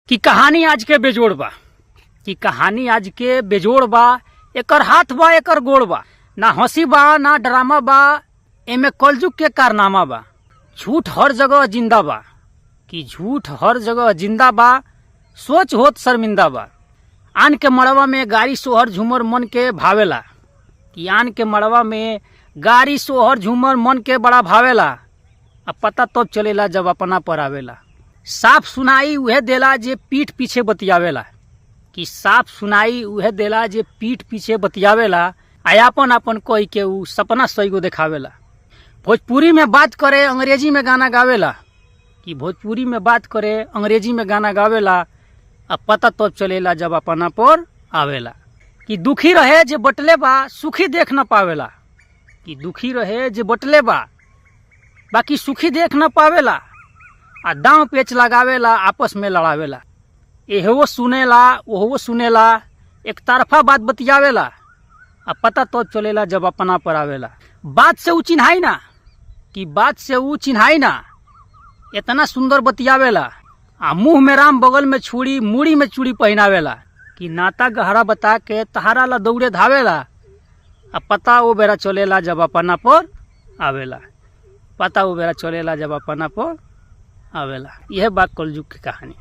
कि कहानी आज के बेजोड़ बा एकर हाथ बा एकर गोड़ बा, ना हंसी बा ना ड्रामा बा, एमे कलजुग के कारनामा बा। झूठ हर जगह जिंदा बा सोच होत शर्मिंदा बा। आन के मड़वा में गाड़ी सोहर झूमर मन के भावेला बड़ा भावेला। अब पता तो चलेला जब अपना पर आवेला। साफ सुनाई उहे देला जे पीठ पीछे बतियावेला अपन अपन कोई के ऊ सपना सही को देखावेला। भोजपुरी में बात करे अंग्रेजी में गाना गावेला। अब पता तो चलेला जब अपना पर आवेला। कि दुखी रहे जे बटले बा सुखी देख न पावेला। आ दांव पेच लगावेला, आपस में लड़ावेला। एहो सुनेला एक तरफा बात बतियावेला। अब पता तो चलेला जब अपना पर आवेला। बात से ऊ चिन्हाई ना इतना सुंदर बतियावेला। आ मुंह में राम बगल में छुरी मुड़ी में चूड़ी पहनावेला। कि नाता गहरा बता के तहारा ला दौड़े धावेला। अब पता वो बेरा चलेला जब अपना पर आवेला। यह बात कलजुग की कहानी।